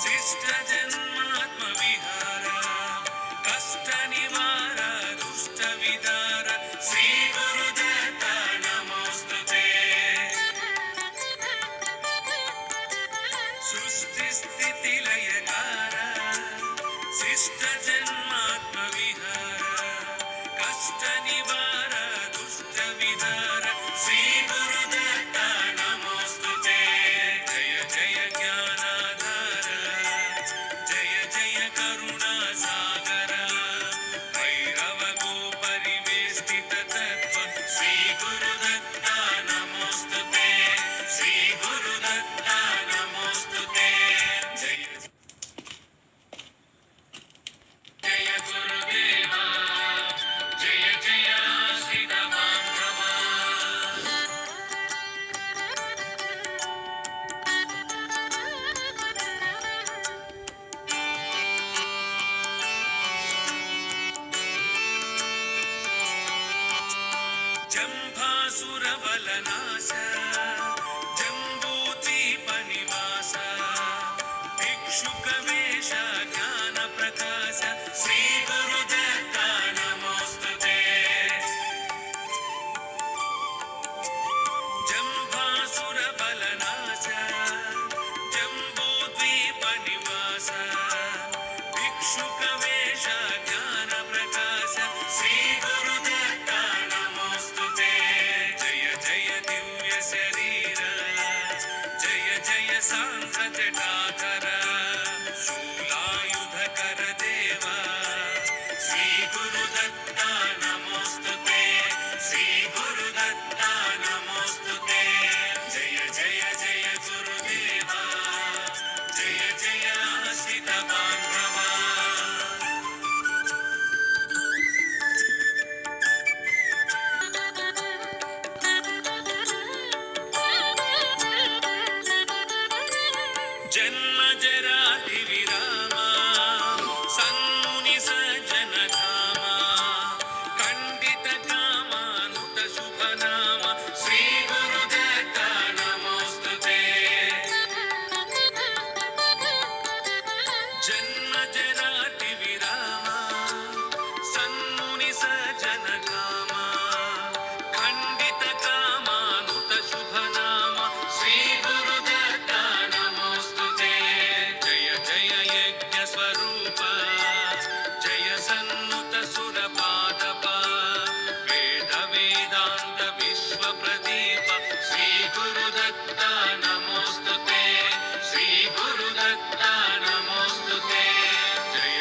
ಶಿಷ್ಟ ಜನ್ಮಾತ್ಮ ವಿಹಾರ ಕಷ್ಟ ನಿವಾರ ದುಷ್ಟ ವಿದಾರ ಶ್ರೀ ಗುರುದತ್ತ ನಮೋಸ್ತುತೆ ಸೃಷ್ಟಿ ಸ್ಥಿತಿ ಲಯಕಾರ ಶಿಷ್ಟ ಜನ್ಮಾತ್ಮ ವಿಹಾರ ಕಷ್ಟ ನಿವಾರ ದುಷ್ಟ ವಿದಾರ ಶ್ರೀ ಗುರುದತ್ತ ನಮೋಸ್ತುತೆ ಜಯ ಜಯ ಜ್ಞಾನಾಧಾರ ಜಯ ಜಯ ಕರುಣಾ ಸಾಗರ ಭೈರವ ಗೋ ಪರಿವೇಷ್ಟಿತ ತತ್ವ ಶ್ರೀ ಗುರುದತ್ತ ನಮೋಸ್ತುತೆ ಶ್ರೀ ಗುರುದತ್ತ ನಮೋಸ್ತುತೆ ಜಯ ಜಯ ಗುರುದೇವ ಜಯ ಜಯ ಶ್ರೀದ ಬಾಂಧವ ಜಂಭಾಸುರ ಬಲನಾಶ ಜಂಬೂದ್ವೀಪ ನಿವಾಸ ಭಿಕ್ಷುಕ ವೇಷ ಜ್ಞಾನ ಪ್ರಕಾಶ ಶ್ರೀ ಗುರುದತ್ತ ನಮೋಸ್ತುತೆ ಜಂಭಾಸುರ ಬಲನಾಶ ಜಂಬೂದ್ವೀಪ ನಿವಾಸ ಭಿಕ್ಷುಕ ವೇಷ ಜ್ಞಾನ ಪ್ರಕಾಶ ಶ್ರೀ ಗುರುದತ್ತ ನಮೋಸ್ತುತೆ ಜಯ ಜಯ ದಿವ್ಯ ಶರೀರ ಜಯ ಜಯ ಸಾಂಘ ಜಟಾಧರ ಶೂಲಾಯುಧಕರ ದೇವ ಶ್ರೀ ಗುರುದತ್ತ ನಮೋಸ್ತುತೆ ಶ್ರೀ ಗುರುದತ್ತ ನಮೋಸ್ತುತೆ ಜಯ ಜಯ ಜಯ ಗುರುದೇವ ಜಯ ಜಯ ಆಶ್ರಿತ ಬಾಂಧವ ಜನ್ಮ ಜರಾತಿ ವಿರಾಮ ಸನ್ಮುನಿ ಸಜ್ಜನ ಧಾಮ ಖಂಡಿತ ಕಾಮಾನುತ ಶುಭ ನಾಮ ಶ್ರೀ ಗುರುದತ್ತ ನಮೋಸ್ತುತೆ ಜನ್ಮ ಜರಾತಿ ವಿರಾಮ ಸನ್ಮುನಿ ಸಜ್ಜನ ಧಾಮ ಖಂಡಿತ ಕಾಮಾನುತ ಶುಭ ನಾಮ ಶ್ರೀ ಗುರುದತ್ತ ನಮೋಸ್ತುತೆ ಜಯ ಜಯ ಯಜ್ಞ ಸ್ವರೂಪ ಜಯ ಸನ್ನುತ ಸುರ ಪಾದಪ ವೇದ ವೇದಾಂತ ವಿಶ್ವ ಪ್ರದೀಪ ಶ್ರೀ ಗುರುದತ್ತ ನಮೋಸ್ತುತೆ ಶ್ರೀ ಗುರುದತ್ತ ನಮೋಸ್ತುತೆ ಜಯ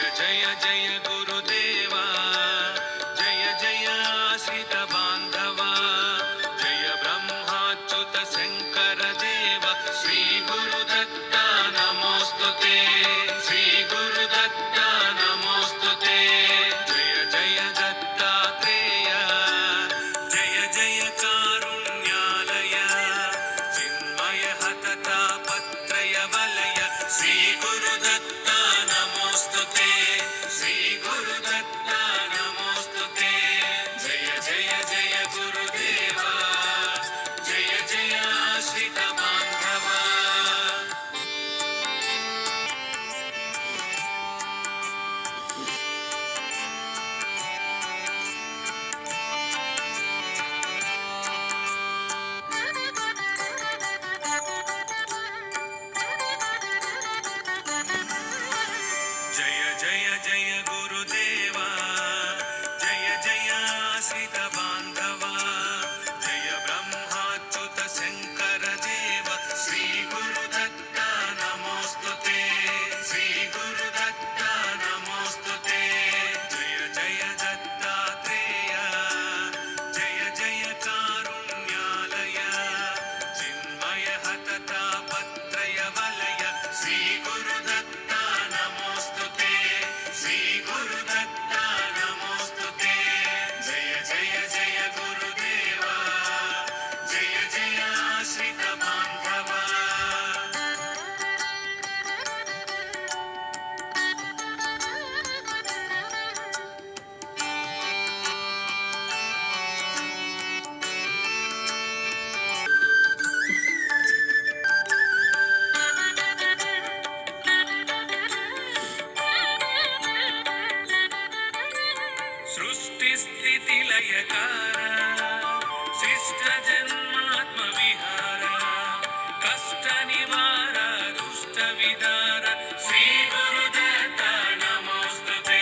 विदार श्री गुरुदत्त नमोस्तुते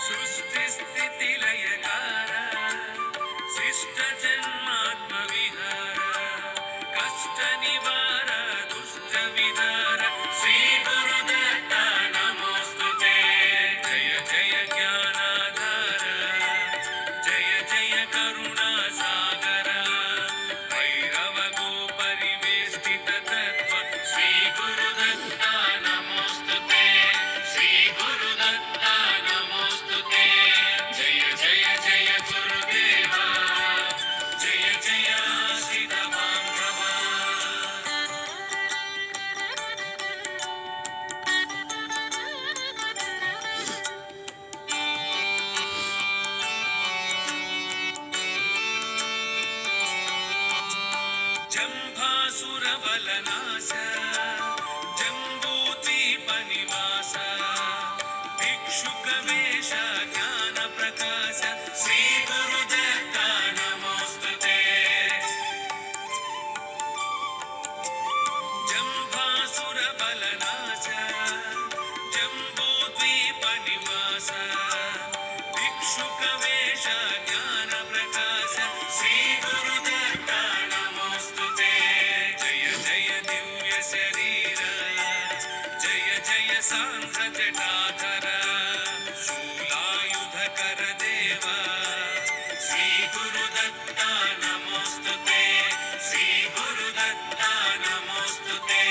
सृष्टि स्थिति लयकार शिष्ट जन्मात्म विहार कष्ट निवार दुष्ट विदार श्री गुरुदत्त नमोस्तुते जय जय ज्ञानाधार जय जय करुणा सागर भैरव गो परिवेष्टित तत्व श्री गुरुदत्त नमोस्तुते श्री गुरुदत्त नमोस्तुते जय जय जय गुरुदेवा जय जय आश्रित बांधवा जंभासुर बलनाश जंबूद्वीप निवास भिक्षुक वेश ज्ञान प्रकाश श्री गुरुदत्त नमोस्तुते जंभासुर बलनाश जंबूद्वीप निवास भिक्षुक वेश ज्ञान प्रकाश श्री गुरुदत्त नमोस्तुते जय जय दिव्य शरीर जय जय सांस जटाधर शूलायुधकर देव श्री गुरुदत्त नमोस्तुते श्री गुरुदत्त नमोस्तुते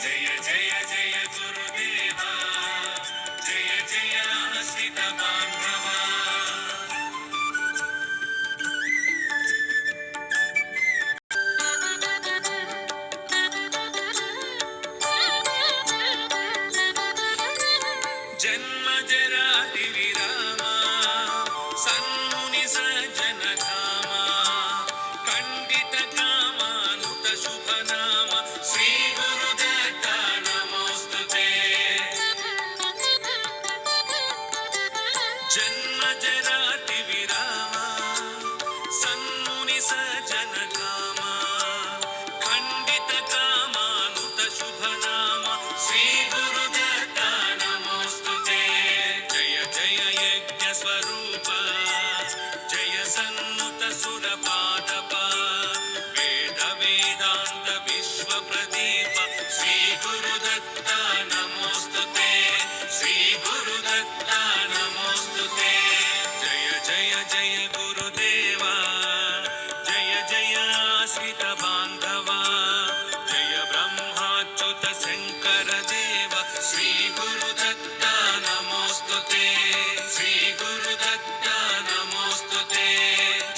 जय जय जय गुरुदेवा जय जय आश्रित बांधवा जन्म जराति विरामा सन्मुनि सज्जन धामा खंडित कामानुत शुभ नाम श्री गुरुदत्त नमोस्तुते जन्म जराति विरामा सन्मुनि सज्जन धामा खंडित कामानुत शुभ नाम श्री गुरुदत्त नमोस्तुते जय जय यज्ञ स्वरूप जय सन्नुत सुर पादप वेद वेदांत विश्व प्रदीप श्री गुरुदत्त नमोस्तुते श्री गुरुदत्त नमोस्तुते जय जय जय गुरुदेवा जय जय आश्रित बांधवा जय ब्रह्माच्युत शंकर देव श्री गुरुदत्त नमोस्तुते श्री गुरुदत्त नमोस्तुते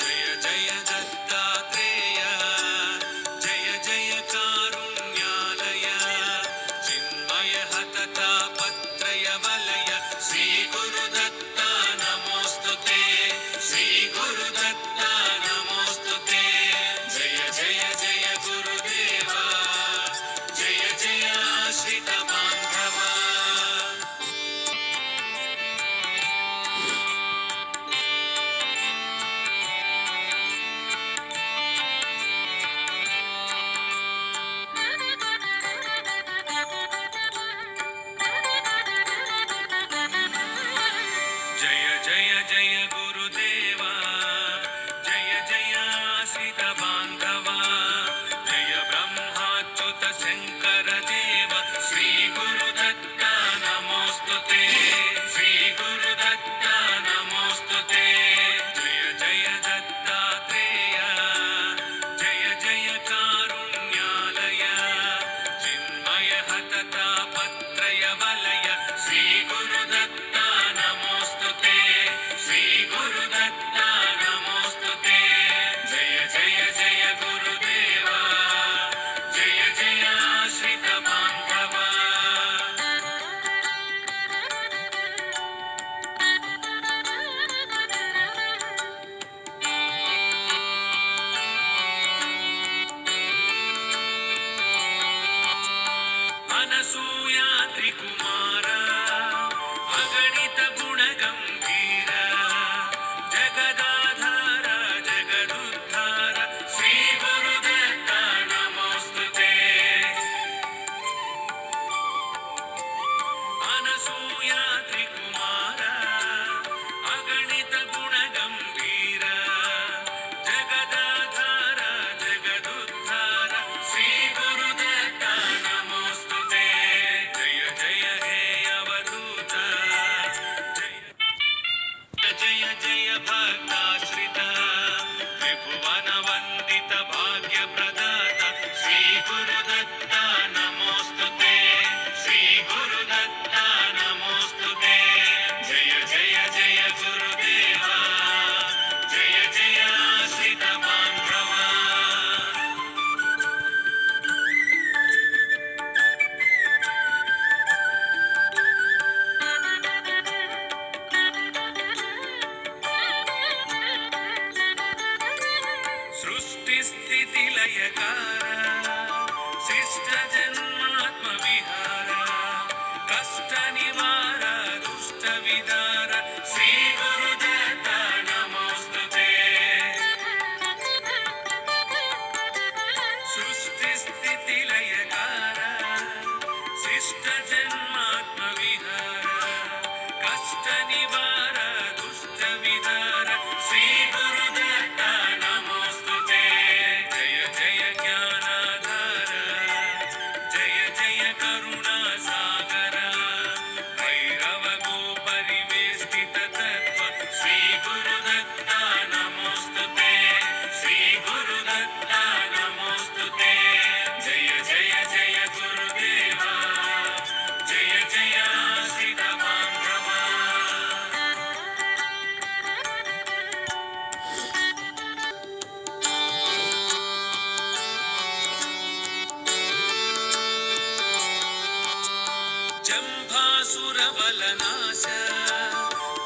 जय जय दत्तात्रेय जय जय कारुण्याल गुरुदत्ता नमोस्तुते श्री गुरुदत्ता नमोस्तुते जय जय जय गुरुदेवा जय जय आश्रित बान्धवा सृष्टि स्थिति लयकारा शिष्ट जन्मात्म विहारा कष्ट निवार दुष्ट विदार श्री गुरुदत्ता नमोस्तुते सृष्टि स्थिति लयकारा शिष्ट जन्मात्म विहारा कष्ट निवार दुष्ट विदार श्री गुरुदत्ता नमोस्तुते जय जय ज्ञानाधार जय जय करुणा सागर भैरव गो परिवेष्टित तत्व श्री गुरुदत्ता नमोस्तुते श्री गुरुदत्ता नमोस्तुते जय जय जय गुरुदेवा जय जय आश्रित बान्धवा जम्भासुरबलनाश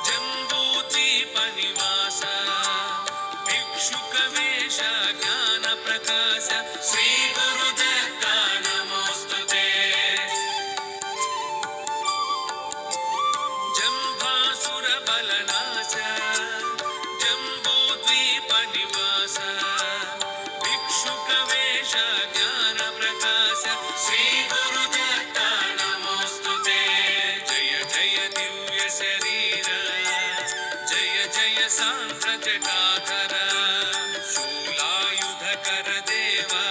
जम्बूद्वीपनिवास भिक्षुकवेश ज्ञानप्रकाश श्री गुरुदत्ता नमोस्तुते जम्भासुरबलनाश जम्बूद्वीपनिवास भिक्षुकवेश ज्ञानप्रकाश श्री गुरुदत्ता नमोस्तुते जय जय दिव्य शरीर जय जय सांख्र जटाधर शूलायुधकर देवा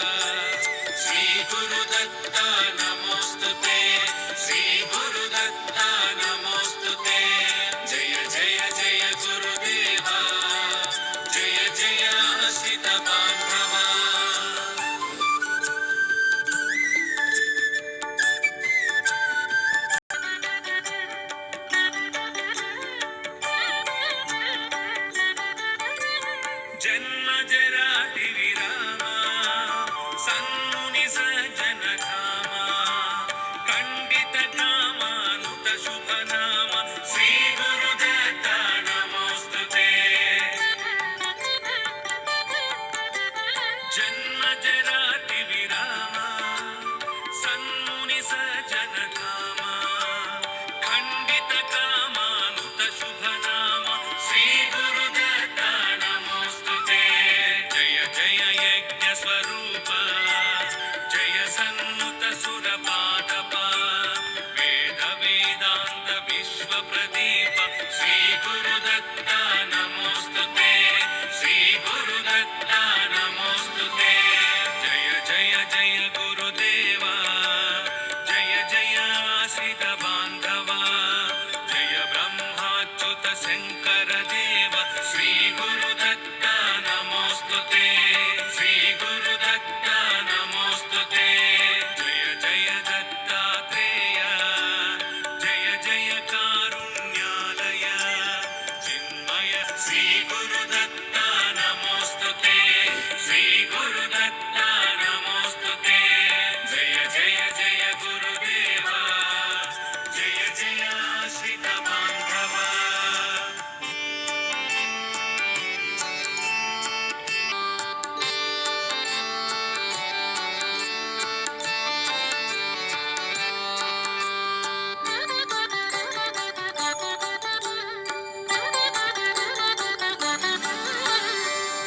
श्री गुरुदत्ता नमोस्तुते श्री गुरुदत्ता नमोस्तुते जय जय जय गुरुदेवा जय जय आश्रित बान्धवा जन्म जराति विरामा सन्मुनि सज्जन धामा खण्डित कामानुत शुभ नाम श्री गुरुदत्ता नमोस्तुते जन्म जराति विरामा सन्मुनि सज्जन धामा खण्डित कामानुत शुभ नाम श्री गुरुदत्ता नमोस्तुते जय जय यज्ञ स्वरूप जय सन्नुत सुरपादप वेद वेदान्त विश्व प्रदीप श्री गुरुदत्ता नमोस्तुते श्री गुरुदत्ता नमोस्तुते जय जय जय गुरुदेवा जय जय आश्रित बान्धवा जय ब्रह्माच्युत शङ्कर देव श्री गुरुदत्ता नमोस्तुते श्री गुरुदत्ता नमोस्तुते जय जय दत्तात्रेय जय जय कारुण्यालय चिन्मय श्री गुरुदत्ता नमोस्तुते श्री गुरुदत्ता नमोस्तुते जय जय जय गुरुदेवा जय जय आश्रित बान्धवा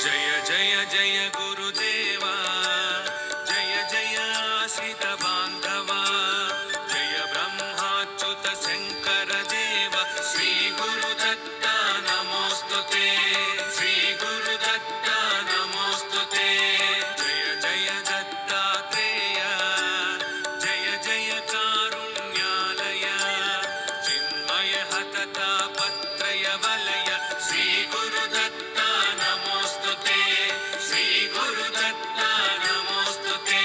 जय जय जय गुरुदेवा जय जय आश्रित बान्धवा जय ब्रह्माच्युत शङ्कर देव श्री गुरुदत्ता नमोस्तुते श्री गुरुदत्ता नमोस्तुते जय जय दत्तात्रेय जय जय कारुण्यालय चिन्मय हततापत्रय वलय श्री गुरुदत्ता नमोस्तुते श्री गुरुदत्ता नमोस्तुते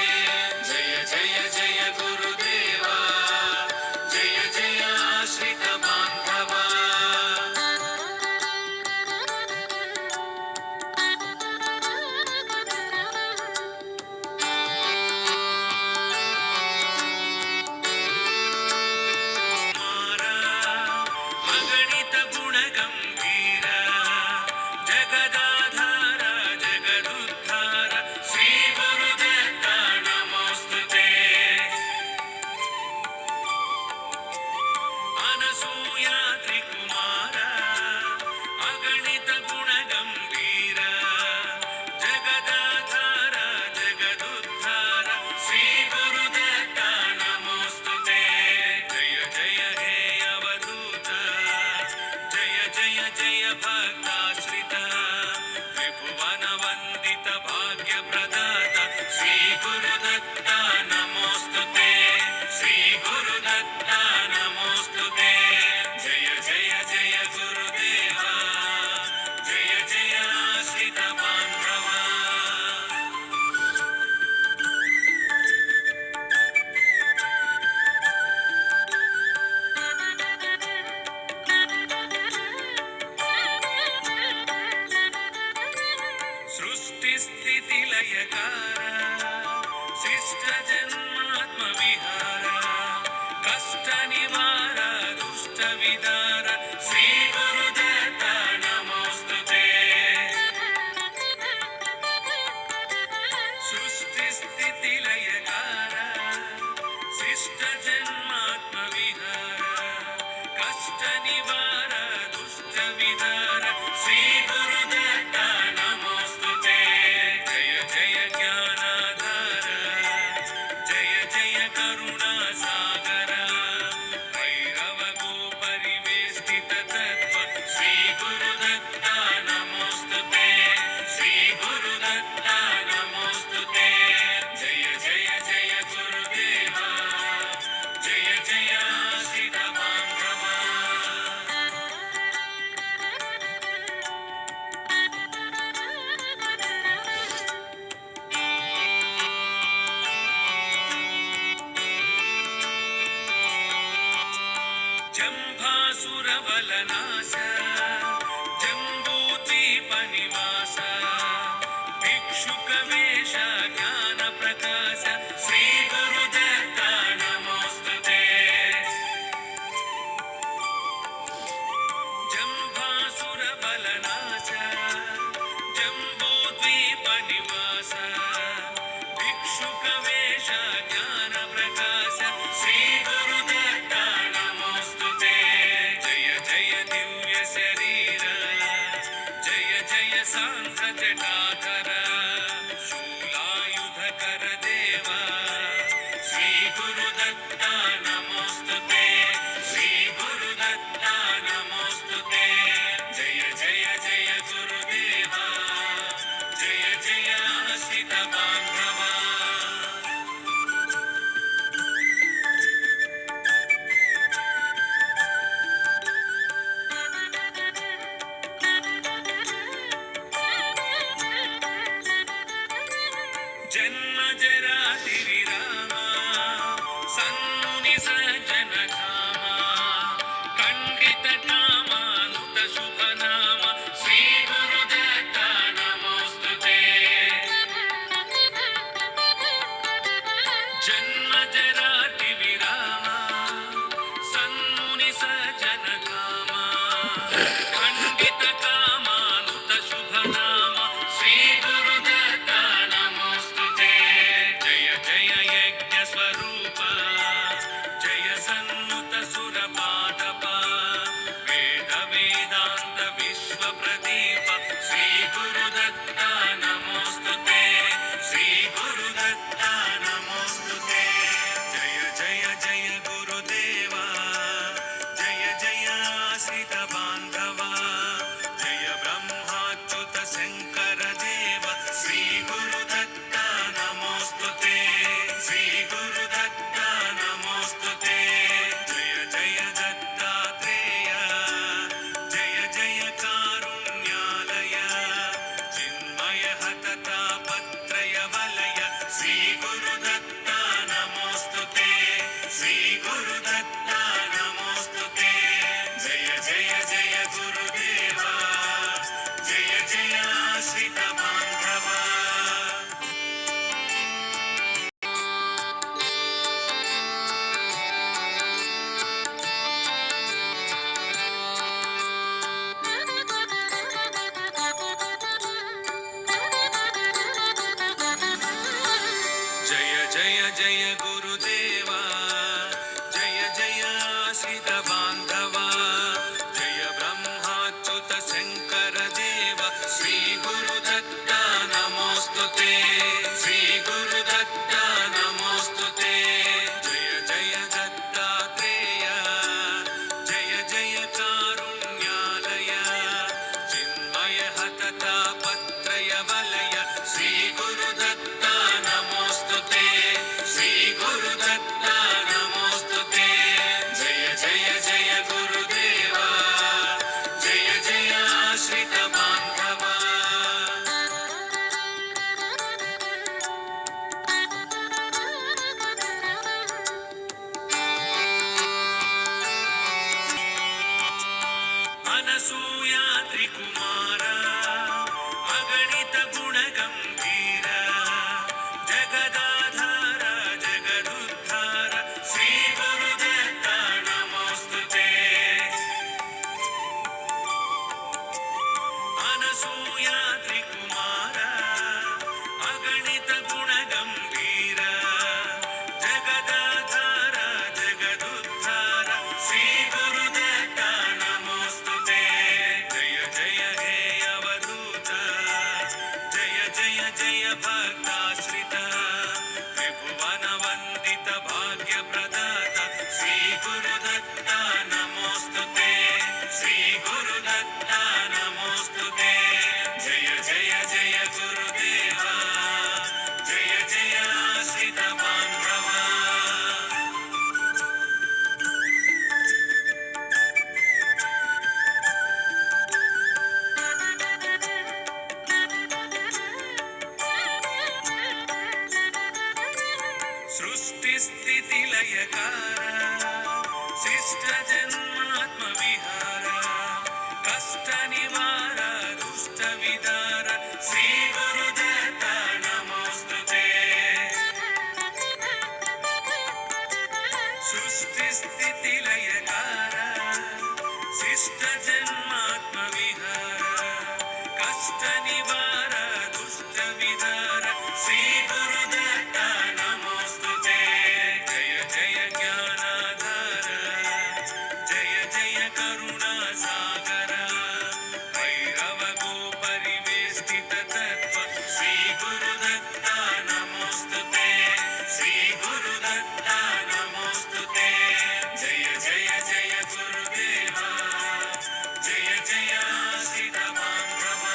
गुरुदत्त नमोस्तुते श्री गुरुदत्त नमोस्तुते जय जय जय गुरुदेवा जय जय आश्रित बान्धवा सृष्टि लयकार शिष्ट जन्मात्म विहार कष्ट निवार दुष्ट विदार श्री गुरुदत्त नमोस्तुते सृष्टि स्थिति लयकार शिष्ट जन्मात्म विहार कष्ट निवार दुष्ट विदार श्री गुरुदत्त नमोस्तुते जय जय ज्ञानाधार जय जय करुणा सागर भैरव गो परिवेष्टित तत्व श्री गुरुदत्त नमोस्तुते श्री गुरुदत्त नमोस्तुते जय जय जय गुरुदेवा जय जय आश्रित बान्धवा जम्भासुरवलनाश जम्बूद्वीपनिवास भिक्षुकवेश ज्ञानप्रकाश श्री गुरुदत्त नमोस्तुते जम्भासुरवलनाश जम्बूद्वीपनिवास भिक्षुकवेश ज्ञानप्रकाश श्री गुरुदत्त नमोस्तुते जय जय दिव्य शरीर जय जय सांस जटाधर शूलायुधकर देवा श्री गुरुदत्त नमोस्तुते श्री गुरुदत्त नमोस्तुते जय जय जय गुरुदेवा जय जय आश्रित बान्धवा जन्म जराति विरामा सन्मुनि सज्जन धामा खण्डित कामानुत शुभ नाम श्री गुरुदत्त नमोस्तुते जन्म जराति विरामा सन्मुनि सज्जन धामा खण्डित कामानुत शुभ नाम श्री गुरुदत्त नमोस्तुते जय जय यज्ञ स्वरूप जय सन्नुत सुरपादप वेद वेदान्त विश्व प्रदीप श्री गुरुदत्त नमोस्तुते श्री गुरुदत्त नमोस्तुते जय जय जय गुरुदेवा जय जय आश्रित बान्धवा जय ब्रह्माच्युत शङ्कर देव श्री गुरुदत्त नमोस्तुते श्री गुरुदत्त नमोस्तुते जय जय दत्तात्रेय जय जय कारुण्यालय चिन्मय हतता पत्रय वलय श्री गुरुदत्त नमोस्तुते श्री गुरुदत्त नमोस्तुते जय जय जय गुरुदेवा जय जय आश्रित बान्धवा जय जय जय गुरुदेवा जय जय आश्रित बान्धवा जय ब्रह्माच्युत शङ्कर देव श्री गुरुदत्त नमोस्तुते श्री गुरुदत्त नमोस्तुते जय जय दत्तात्रेय जय जय कारुण्यालय चिन्मय हतता पत्रय वलय श्री गुरुदत्त नमोस्तुते सृष्टिस्थितिलयकार शिष्टजन्मात्मविहार कष्टनिवार दुष्टविदार श्री गुरुदत्त नमोस्तुते सृष्टिस्थितिलयकार शिष्टजन्मात्मविहार कष्टनिवार दुष्टविदार श्री गुरुदत्त नमोस्तुते जय जय ज्ञानाधार जय जय करुणासागर भैरव गोपरिवेष्टित तत्त्व श्री गुरुदत्त नमोस्तुते श्री गुरुदत्त नमोस्तुते जय जय जय गुरुदेवा जय जय आश्रित बान्धवा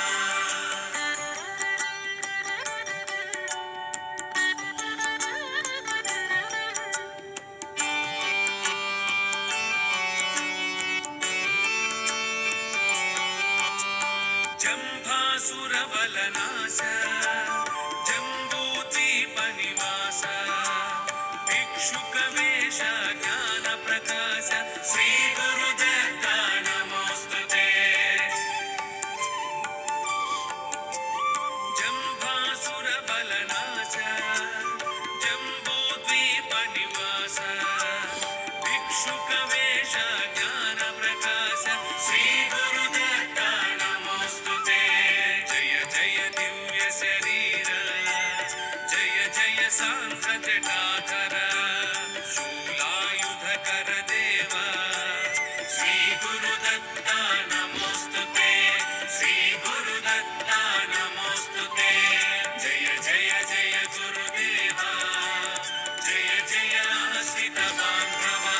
जम्भासुरबलनाश जम्बूद्वीपनिवास भिक्षुकवेश ज्ञानप्रकाश श्री गुरुदत्त नमोस्तुते जम्भासुरबलनाश जम्बूद्वीपनिवास भिक्षुकवेश ज्ञानप्रकाश श्री गुरुदत्त नमोस्तुते जय जय दिव्य शरीर जय जय सान्त जटाधर शूलायुधकर देव श्री गुरुदत्त नमोस्तुते श्री गुरुदत्त नमोस्तुते जय जय जय गुरुदेवा जय जय आश्रित बान्धवा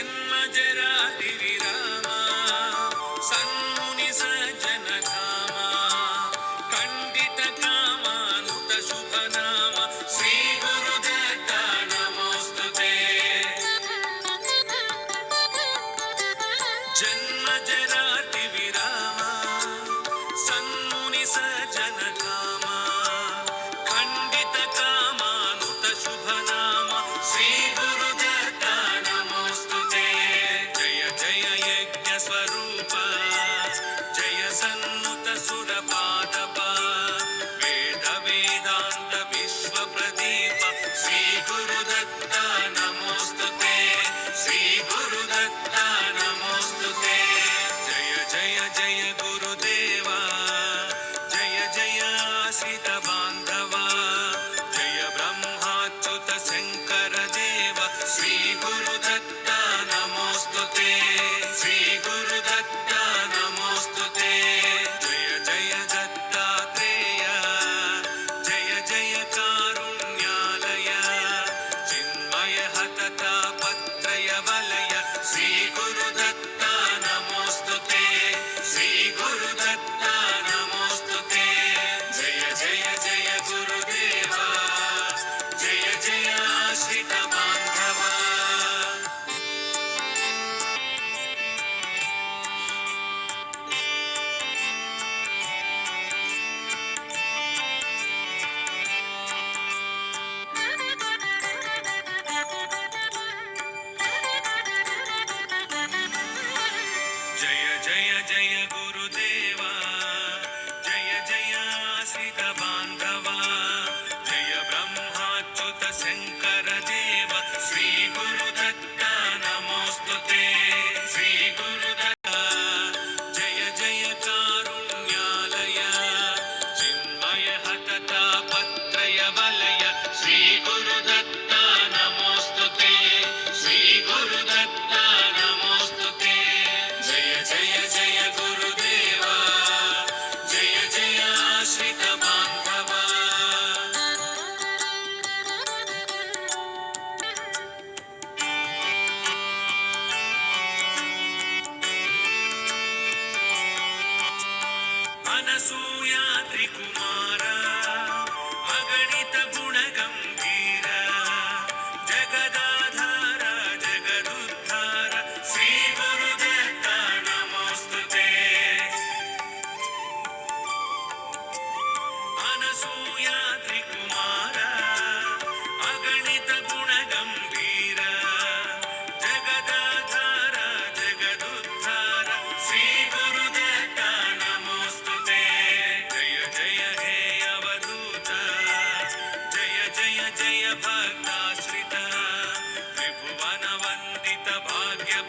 जन्मजरादि विराम सन्मुनि सज्जन धाम खण्डित कामानुत शुभ नाम श्री गुरुदत्त नमोस्तुते जन्मजरादि विराम सन्मुनि सज्जन धाम खण्डित कामानुत शुभ नाम श्री गुरुदत्त नमोस्तुते जय जय यज्ञ स्वरूप जय सन्नुत सुरपादप वेद वेदांत विश्व प्रदीप श्री गुरुदत्त नमोस्तुते श्री गुरुदत्त नमोस्तुते जय जय जय गुरुदेवा जय जय आश्रित बान्धवा जय ब्रह्माच्युत शङ्कर देव श्री गुरुदत्त नमोस्तुते श्री गुरुदत्त नमोस्तुते जय जय दत्त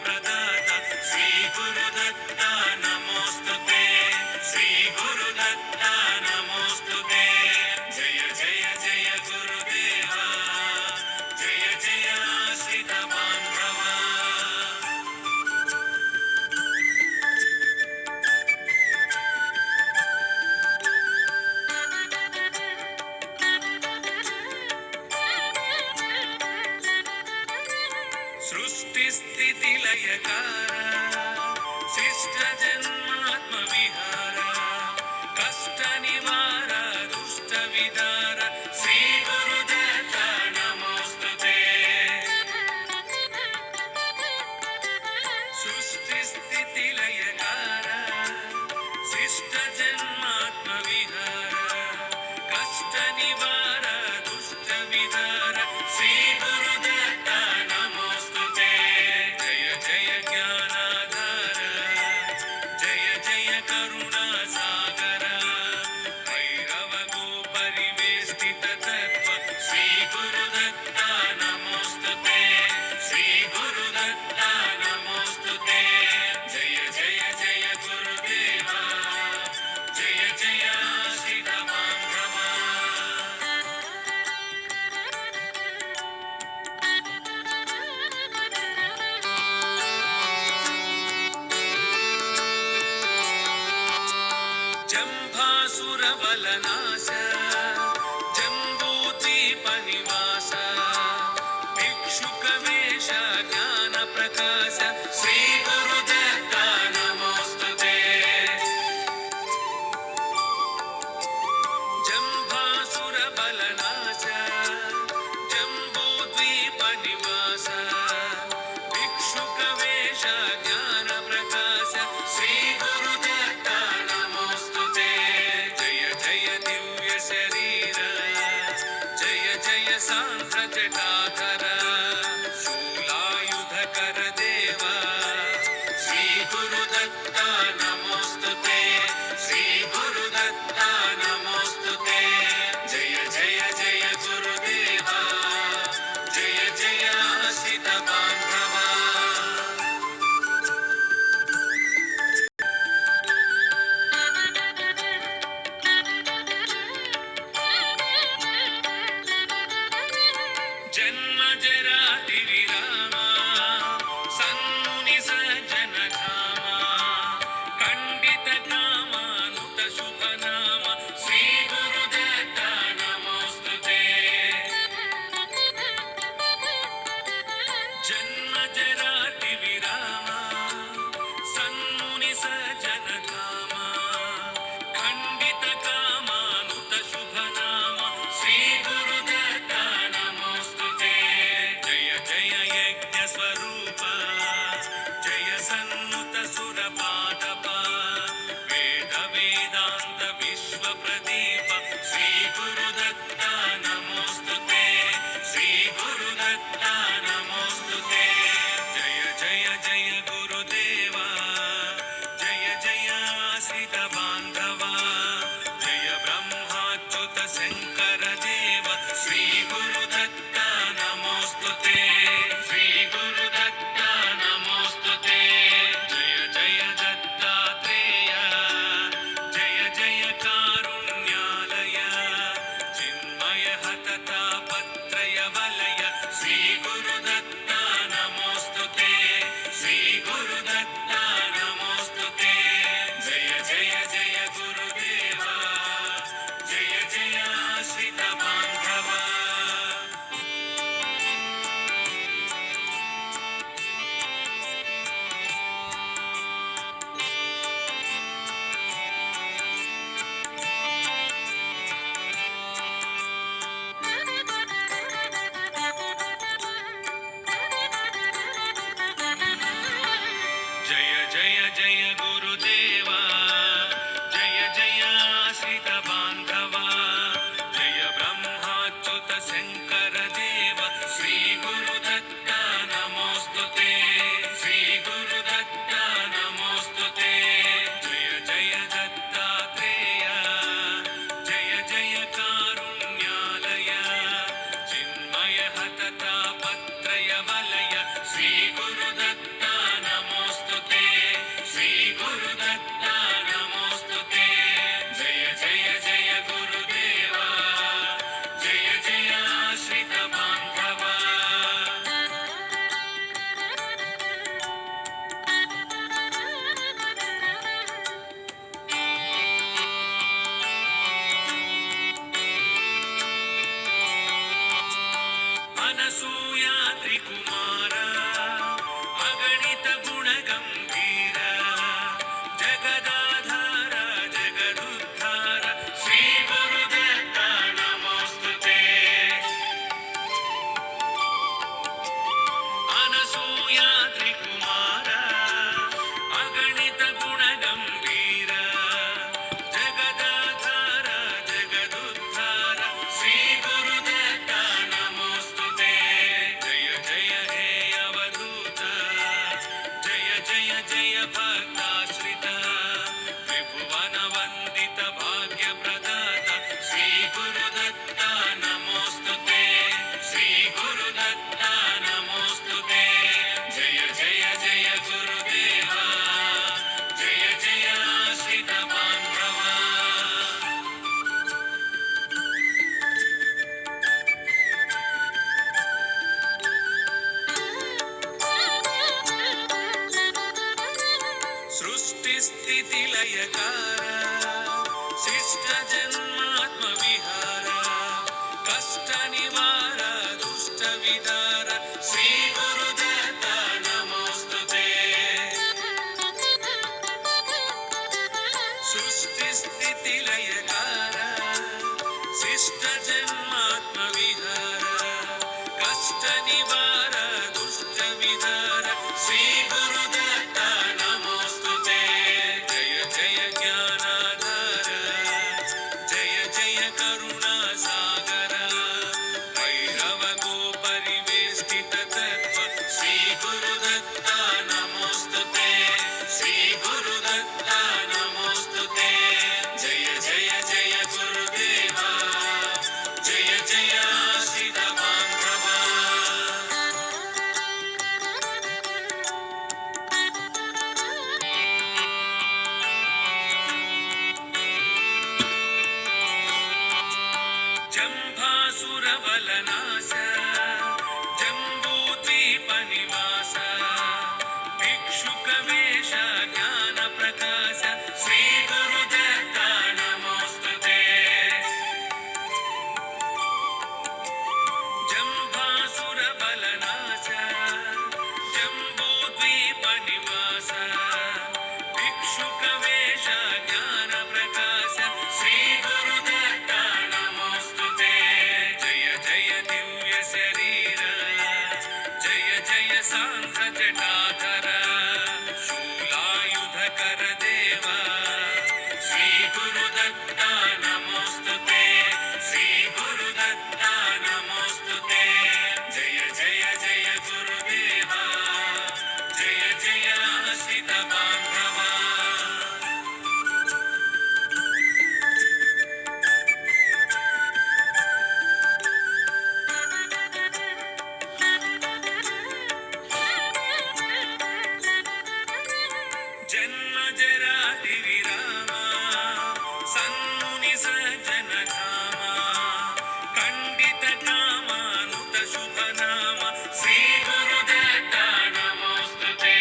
प्रदाता श्री गुरुदत्ता नमोस्तुते श्री गुरुदत्ता नमोस्तुते जय जय जय गुरुदेवा जय जय आश्रित बान्धवा सृष्टि स्थिति लयकार शिष्ट जन्मात्म विहार कष्ट निवार दुष्ट विदार श्री गुरुदत्ता नमोस्तुते सृष्टि स्थिति लयकार शिष्ट जन्मात्म विहार कष्ट निवार दुष्ट विदार श्री गुरुदत्ता नमोस्तुते जय जय ज्ञानाधार जय जय करुणा सागर भैरव गो परिवेष्टित तत्व श्री गुरुदत्ता नमोस्तुते श्री गुरुदत्ता नमोस्तुते जय जय जय गुरुदेवा जय जय आश्रित बान्धवा जम्भासुरबलनाश जम्बूद्वीपनिवास भिक्षुकवेश ज्ञानप्रकाश श्री गुरुदत्ता नमोस्तुते जम्भासुरबलनाश जम्बूद्वीपनिवास भिक्षुकवेश ज्ञानप्रकाश श्री गुरुदत्ता नमोस्तुते जय जय दिव्य शरीर जय जय सांख्र जटाधर शूलायुधकर देवा श्री गुरुदत्ता नमोस्तुते श्री गुरुदत्ता नमोस्तुते जय जय जय गुरुदेवा जय जय आश्रित बान्धवा जन्म जराति विराम सन्मुनि सज्जन धाम खण्डित कामानुत शुभ नाम श्री गुरुदत्ता नमोस्तुते जन्म जराति विराम सन्मुनि सज्जन धाम खण्डित कामानुत शुभ नाम श्री गुरुदत्ता नमोस्तुते जय जय यज्ञ स्वरूप जय सन्नुत सुरपादप वेद वेदान्त विश्व प्रदीप श्री गुरुदत्ता नमोस्तुते श्री गुरुदत्ता नमोस्तुते जय जय जय गुरुदेवा जय जय आश्रित बान्धवा जय ब्रह्माच्युत शङ्कर देव श्री गुरुदत्ता नमोस्तुते श्री गुरुदत्ता नमोस्तुते जय जय दत्तात्रेय जय जय कारुण्यालय चिन्मय हततापत्रय वलय श्री गुरुदत्ता नमोस्तुते श्री गुरुदत्ता नमोस्तुते जय जय जय गुरुदेवा जय जय आश्रित बान्धवा जय जय जय गुरुदेवा जय जय आश्रित बान्धवा जय ब्रह्माच्युत शङ्कर देव श्री गुरुदत्ता नमोस्तुते श्री गुरुदत्ता नमोस्तुते जय जय दत्तात्रेय जय जय कारुण्यालय चिन्मय हततापत्रय वलय श्री गुरुदत्ता सृष्टिस्थितिलयकार शिष्टजन्मात्मविहार कष्टनिवार दुष्टविदार श्रीगुरुदत्त नमोऽस्तुते सृष्टिस्थितिलयकार शिष्टजन्मात्मविहार कष्टनिवार दुष्टविदार श्रीगुरुदत्त नमोऽस्तुते जय जय ज्ञानाधार जय जय करुणासागर भैरवगोपरिवेष्टित तत्त्व श्रीगुरुदत्त नमोऽस्तुते श्रीगुरुदत्त नमोऽस्तुते जय जय जय गुरुदेवा जय जय आश्रित बान्धवा जम्भासुरवलनाश जम्बूद्वीपनिवास भिक्षुकवेश ज्ञानप्रकाश श्रीगुरुदत्त नमोऽस्तुते जम्भासुरबलनाश जम्बूद्वीपनिवास भिक्षुकवेश ज्ञानप्रकाश श्रीगुरुदत्त नमोऽस्तुते जय जय दिव्य शरीर जय जय सान्ध्र जटाधर शूलायुधकर देव श्रीगुरुदत्त नमोऽस्तुते श्रीगुरुदत्त नमोऽस्तुते जय जय जय गुरुदेवा जय जय आश्रित बान्धवा जन्मजराति विराम सन्मुनि सज्जनधाम खण्डित कामानुत शुभनाम श्रीगुरुदत्त नमोऽस्तुते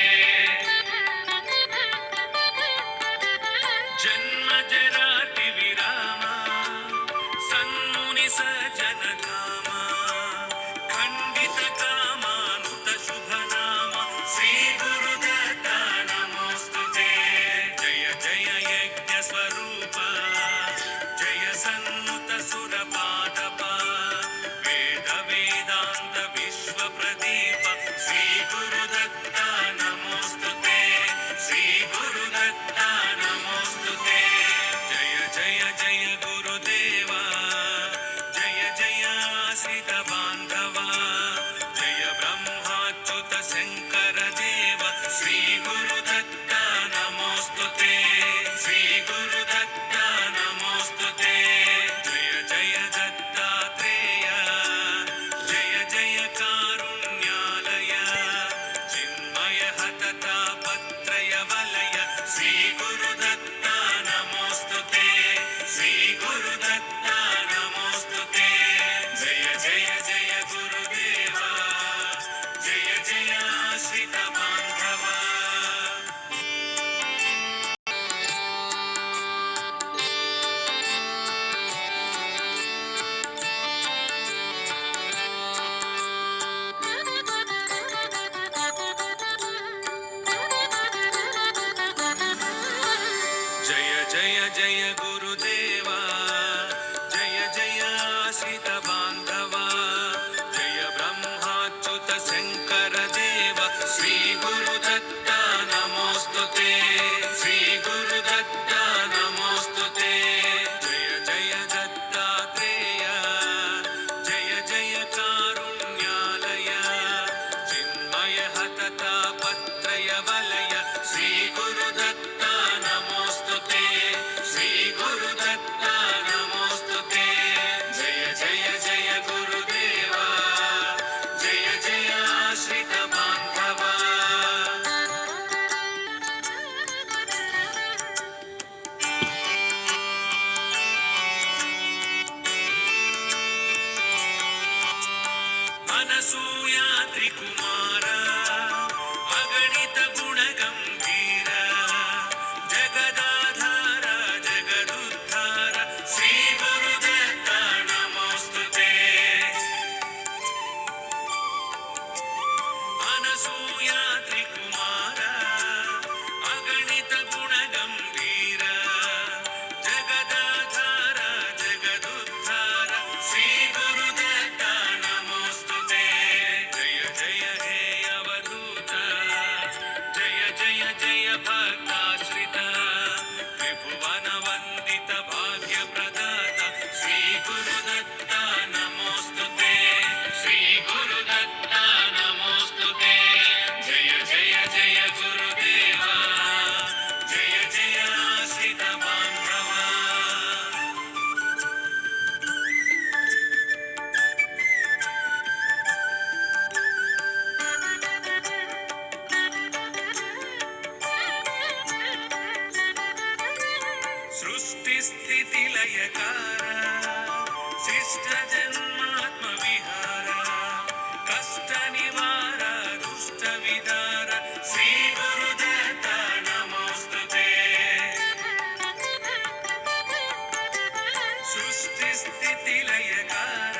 जन्मजराति विराम सन्मुनि सज्जनधाम खण्डित कामानुत शुभनाम श्रीगुरुदत्त नमोऽस्तुते जय जय यज्ञस्वरूप जय सन्नुत सुरपादप वेद वेदान्त विश्वप्रदीप श्रीगुरुदत्त नमोऽस्तुते श्रीगुरुदत्त नमोऽस्तुते जय जय जय गुरुदेवा जय जय आश्रित बान्धवा जय ब्रह्माच्युत शङ्कर देव श्रीगुरुदत्त नमोऽस्तुते श्रीगुरुदत्त नमोऽस्तुते जय जय दत्तात्रेय जय जय कारुण्यालय चिन्मय हतता पत्रय वलय श्रीगुरुदत्त नमोऽस्तुते श्रीगुरुदत्त नमोऽस्तुते जय जय जय गुरुदेवा जय जय आश्रित बान्धवा जय जय जय गुरुदेवा जय जय आश्रित बान्धवा जय ब्रह्माच्युत शङ्कर देव श्रीगुरुदत्त नमोऽस्तुते श्रीगुरुदत्त नमोऽस्तुते जय जय दत्तात्रेय जय जय कारुण्यालय चिन्मय हतता पत्रय वलय श्रीगुरुदत्त नमोऽस्तुते श्रीगुरुदत्त नमोऽस्तुते जय जय जय गुरुदेवा जय जय आश्रित बान्धवा अनसूया त्रिकुमार अगणित गुण जयकार शिष्ट जन्मात्म विहार कष्ट निवार दुष्ट विदार श्री गुरुदत्त नमोस्तुते सृष्टि स्थिति लयकार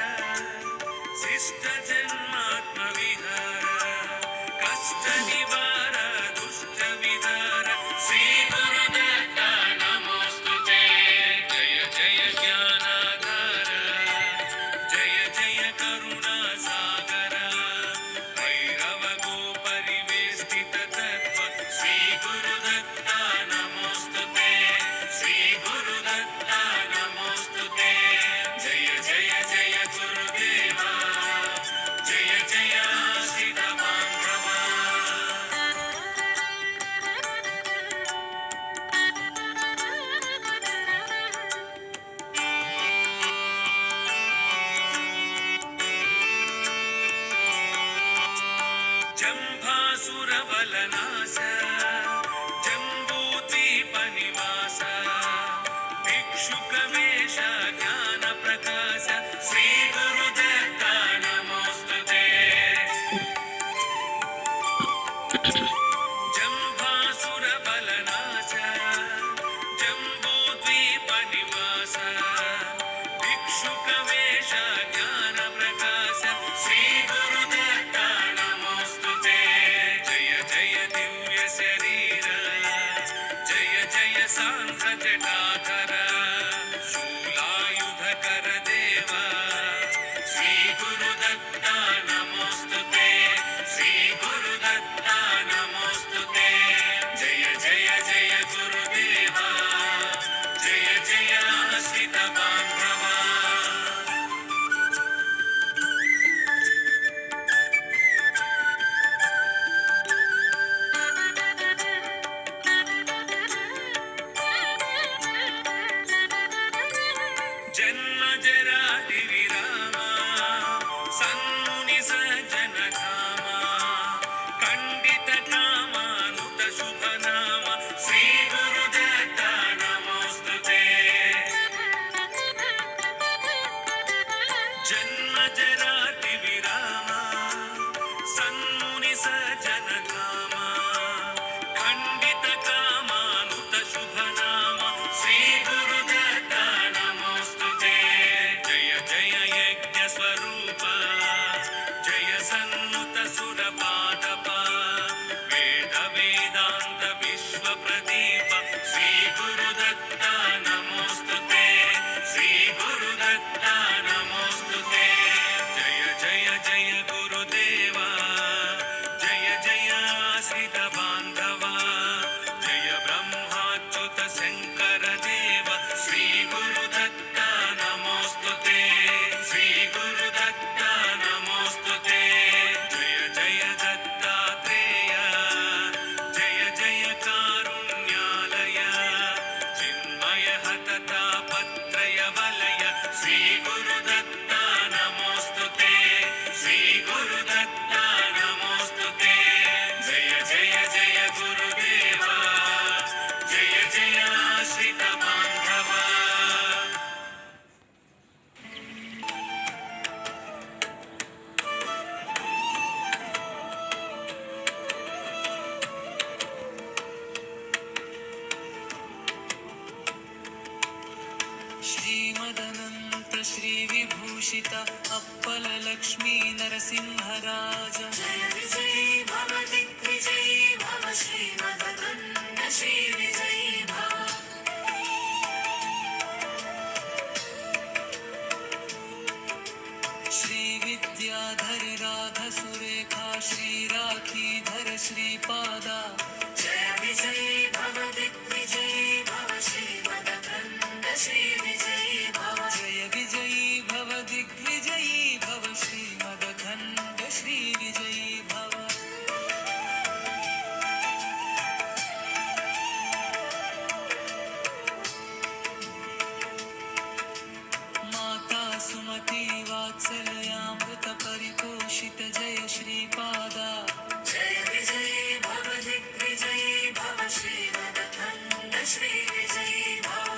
शिष्ट जन्मात्म विहार कष्ट निवार दुष्ट विदार श्री गुरुदत्त नमोस्तुते जय जय ज्ञानाधार जय जय करुणा सागर भैरव गो परिवेष्टित तत्व श्री गुरुदत्त नमोस्तुते श्री गुरुदत्त नमोस्तुते जय जय जय गुरुदेवा जय जय आश्रित बांधवा जम्भासुरवलनाश जम्बूद्वीपनिवास भिक्षुकवेश ज्ञानप्रकाश श्री गुरुदत्त नमोस्तुते जम्भासुरबलनाश जम्बूद्वीपनिवास भिक्षुकवेश ज्ञानप्रकाश श्री गुरुदत्त नमोस्तुते जय जय दिव्य शरीर जय जय सान्द्र जटाधर शूलायुधकर देव श्री गुरुदत्त नमोस्तुते श्री गुरुदत्त नमोस्तुते जय जय जय गुरुदेवा जय जय आश्रित बांधवा जन्म जरादि विराम सन्मुनि सज्जन धाम खंडित कामानुत शुभ नाम श्री गुरुदत्त नमोस्तुते जन्म जरादि विराम सन्मुनि सज्जन धाम खंडित कामानुत शुभ नाम श्री गुरुदत्त नमोस्तुते जय जय यज्ञ स्वरूप जय सन्नुत सुरपादप वेद वेदांत विश्व प्रदीप श्री गुरुदत्त नमोस्तुते श्री गुरुदत्त नमोस्तुते जय जय जय गुरुदेवा जय जय आश्रित बांधवा जय ब्रह्माच्युत शंकर देव श्री गुरुदत्त नमोस्तुते श्री गुरुदत्त नमोस्तुते जय जय दत्तात्रेय जय जय कारुण्यालय चिन्मय हतता पत्रय वलय श्री गुरुदत्त नमोस्तुते श्री गुरुदत्त नमोस्तुते जय जय जय गुरुदेवा जय जय आश्रित बांधवा श्रीमदनंत श्री विभूषित अप्पल लक्ष्मी नरसिंहराज जय विजयी भव दिग्विजयी भव श्रीमदनंत श्री विजयी भव श्री विद्याधर राध सुरेखा श्री राखीधर श्रीपादा जय विजयी भव दिग्विजयी भव श्रीमदनंत श्री विजयी भव जय विजयी भव दिग्विजयी भव श्रीमदखंड श्री विजयी भव माता सुमति वात्सल्यामृत परिपोषित जय श्रीपादा जय विजयी भव दिग्विजयी भव श्रीमदखंड श्री विजयी भव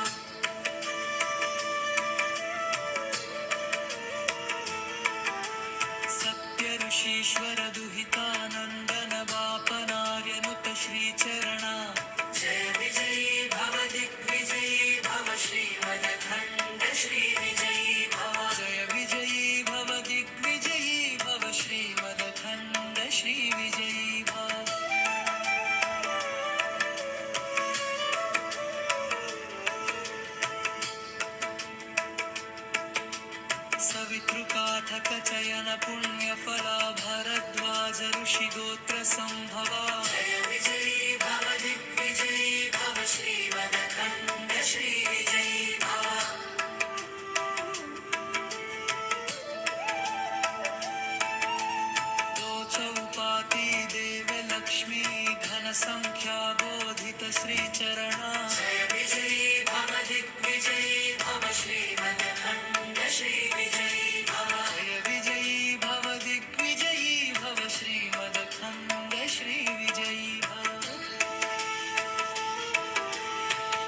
बोधित श्रीचरणा जय विजयी भव दिग्विजयी